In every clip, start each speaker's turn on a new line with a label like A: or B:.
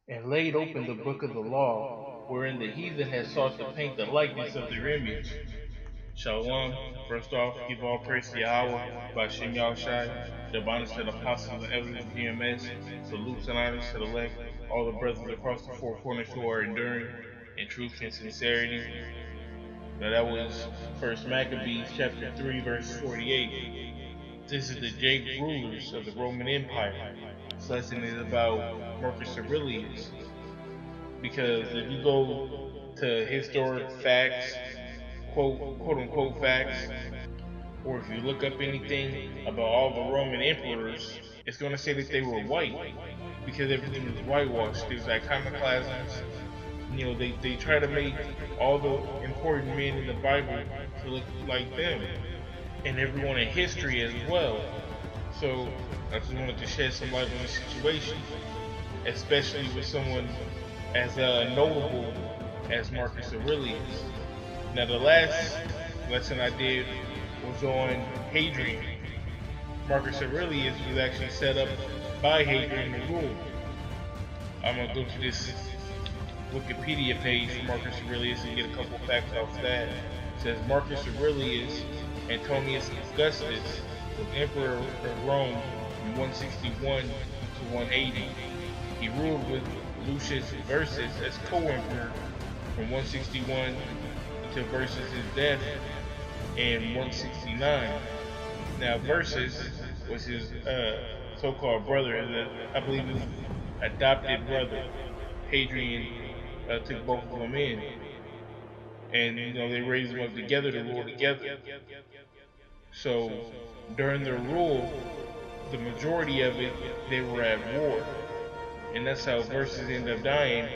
A: and laid open the book of the law, wherein the heathen had sought to paint the likeness of their image. Shalom. First off, give all praise to Yahweh by Shem Yahushai. Double honors to the apostles and elders of GMS. Salutes and honors to the elect, all the brothers across the four corners who are enduring in truth and sincerity. Now that was First Maccabees chapter 3 verse 48. This is the Jake rulers of the Roman Empire. This lesson is about Marcus Aurelius. Because if you go to historic facts, quote unquote facts, or if you look up anything about all the Roman emperors, it's going to say that they were white because everything was whitewashed. There's iconoclasms. You know, they try to make all the important men in the Bible to look like them, and everyone in history as well. So I just wanted to shed some light on the situation, especially with someone as notable as Marcus Aurelius. Now the last lesson I did was on Hadrian. Marcus Aurelius was actually set up by Hadrian to rule. I'm going to go to this Wikipedia page for Marcus Aurelius and get a couple facts off that. It says Marcus Aurelius Antonius Augustus was emperor of Rome from 161 to 180. He ruled with Lucius Verus as co-emperor from 161 until Verus' death in 169. Now Verus was his so-called brother, I believe his adopted brother. Hadrian took both of them in, and they raised them up together to rule together. So during their rule, the majority of it they were at war, and that's how Verus ended up dying.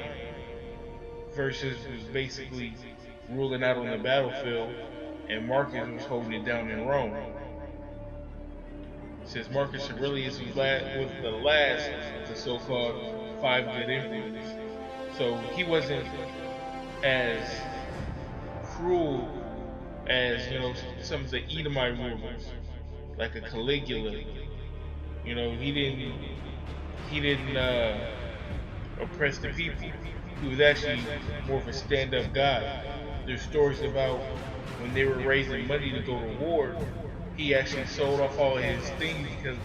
A: Verus was basically ruling out on the battlefield, and Marcus was holding it down in Rome. Since Marcus Aurelius was the last of the so-called five good emperors, so he wasn't as cruel as some of the Edomite rulers, like a Caligula. He didn't oppress the people. He was actually more of a stand-up guy. There's stories about when they were raising money to go to war, he actually sold off all his things because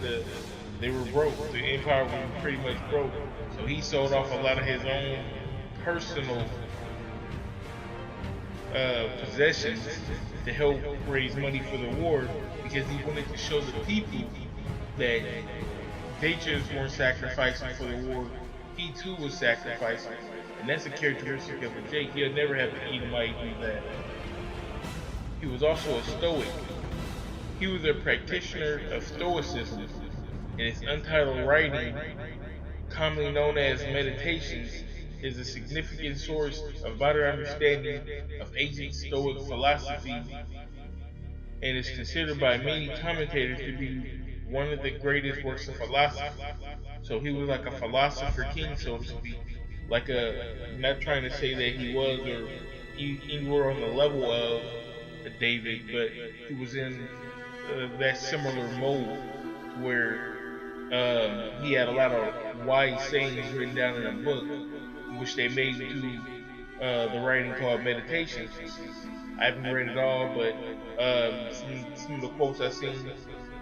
A: they were broke. The empire was pretty much broke. So he sold off a lot of his own personal possessions to help raise money for the war, because he wanted to show the people that they just weren't sacrificing for the war. He too was sacrificing. And that's a characteristic of a Jake. He'll never have an Edomite do that. He was also a Stoic. He was a practitioner of Stoicism, and his untitled writing, commonly known as Meditations, is a significant source of better understanding of ancient Stoic philosophy, and is considered by many commentators to be one of the greatest works of philosophy. So he was like a philosopher king, so to speak. Not trying to say that he was or he were on the level of David, but he was in that similar mode where he had a lot of wise sayings written down in a book, which they made into the writing called Meditations. I haven't read it all, but some of the quotes I've seen,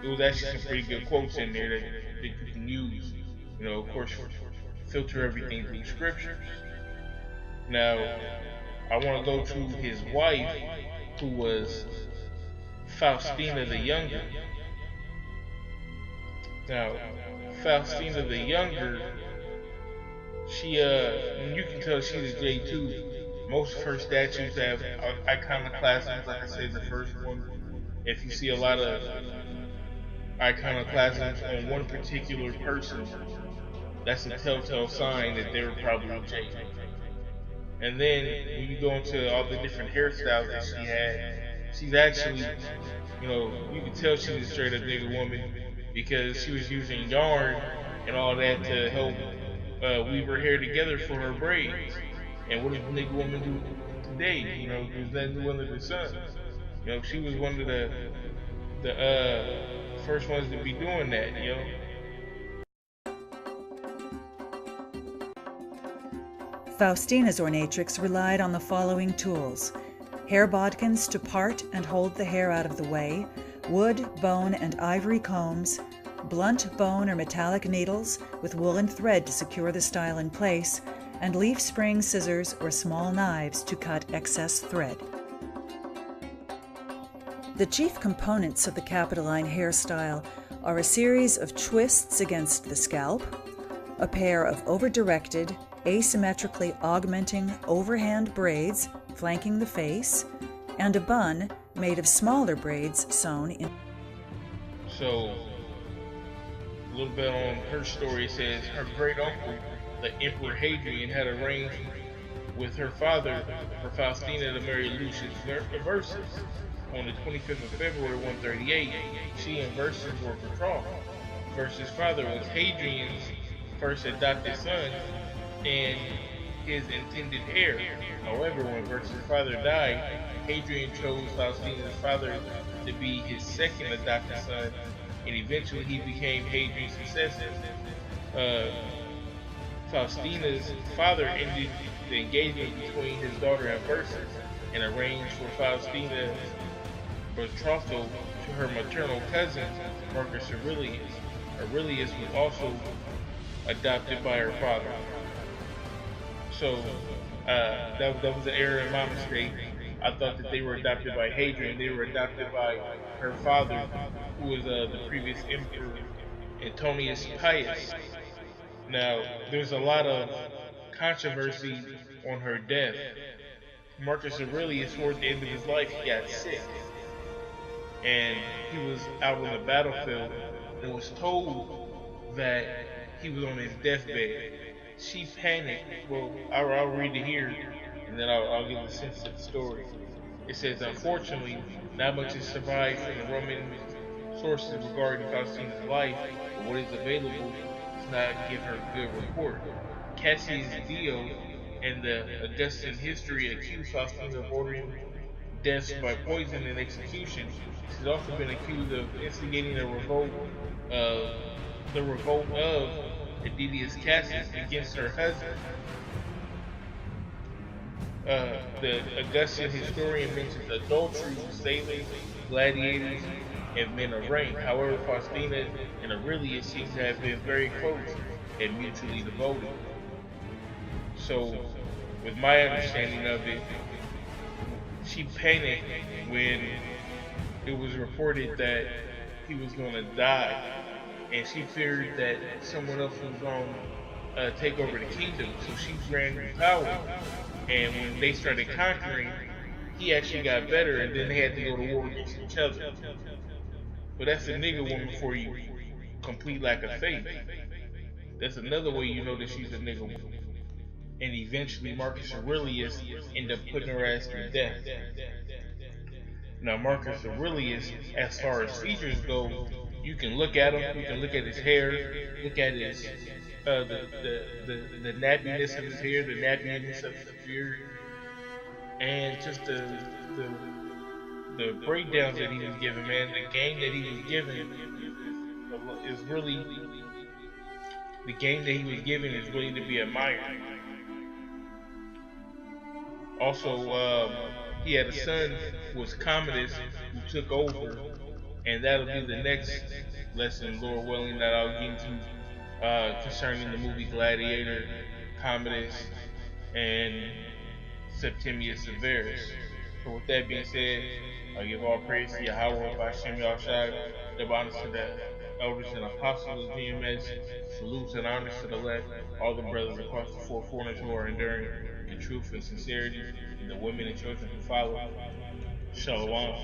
A: it was actually some pretty good quotes in there that you can use. Of course, filter everything through scriptures. Now, I want to go to his wife, who was Faustina the Younger. Now, Faustina the Younger, she you can tell she's a J2. Most of her statues have iconoclasms, like I said, the first one. If you see a lot of iconoclasms on one particular person, that's a telltale sign that they were probably a J. And then when you go into all the different hairstyles that she had, she's actually, you can tell she's a straight up nigga woman, because she was using yarn and all that to help weave her hair together for her braids. And what does the nigga woman do today? There's nothing new under the sun. She was one of the first ones to be doing that.
B: Faustina's ornatrix relied on the following tools: hair bodkins to part and hold the hair out of the way, wood, bone, and ivory combs, blunt bone or metallic needles with woolen thread to secure the style in place, and leaf spring scissors or small knives to cut excess thread. The chief components of the Capitoline hairstyle are a series of twists against the scalp, a pair of over-directed, asymmetrically augmenting overhand braids flanking the face, and a bun made of smaller braids sewn in.
A: So, a little bit on her story, it says her great uncle, the Emperor Hadrian, had arranged with her father for Faustina to marry Lucius Versus. On the 25th of February 138, she and Versus were betrothed. Versus' father was Hadrian's first adopted son and his intended heir. However, when Versus' father died, Hadrian chose Faustina's father to be his second adopted son, and eventually he became Hadrian's successor. Faustina's father ended the engagement between his daughter and Versus and arranged for Faustina's betrothal to her maternal cousin, Marcus Aurelius. Aurelius was also adopted by her father. So that was an error in my mistake. I thought that they were adopted by Hadrian. They were adopted by her father, who was the previous emperor, Antonius Pius. Now, there's a lot of controversy on her death. Marcus Aurelius, toward the end of his life, he got sick, and he was out on the battlefield and was told that he was on his deathbed. She panicked. Well, I'll read it here, and then I'll give the sense of the story. It says, unfortunately, not much is survived from the Roman sources regarding Faustina's life, but what is available does not give her a good report. Cassius Dio and the Augustan history accuse Faustina of ordering deaths by poison and execution. She's also been accused of instigating a revolt of Aedius Cassius against her husband. The Augustan historian mentions adultery with sailors, gladiators, and men of rank. However, Faustina and Aurelius seem to have been very close and mutually devoted. So, with my understanding of it, she panicked when it was reported that he was going to die, and she feared that someone else was going to take over the kingdom, so she ran with power. And when they started conquering, he actually got better, and then they had to go to war against each other. But that's a nigga woman for you, complete lack of faith. That's another way you know that she's a nigga woman. And eventually Marcus Aurelius ended up putting her ass to death. Now Marcus Aurelius, as far as features go, you can look at him, you can look at his hair, look at his the nappiness of his hair, the nappiness of his beard, and just the breakdowns that he was given, man. The game that he was given is really the game that he was given is really to be admired. Also, he had a son who was Commodus who took over, and that'll be the next lesson, Lord willing, that I'll get into concerning the movie Gladiator, Commodus, and Septimius Severus. So with that being said, I give all praise to Yahweh, Bashem Yahshai, give honors to the elders and apostles of GMS, salutes and honors to the left, all the brothers across the four corners who are enduring in truth and sincerity, and the women and children who follow. Shalom.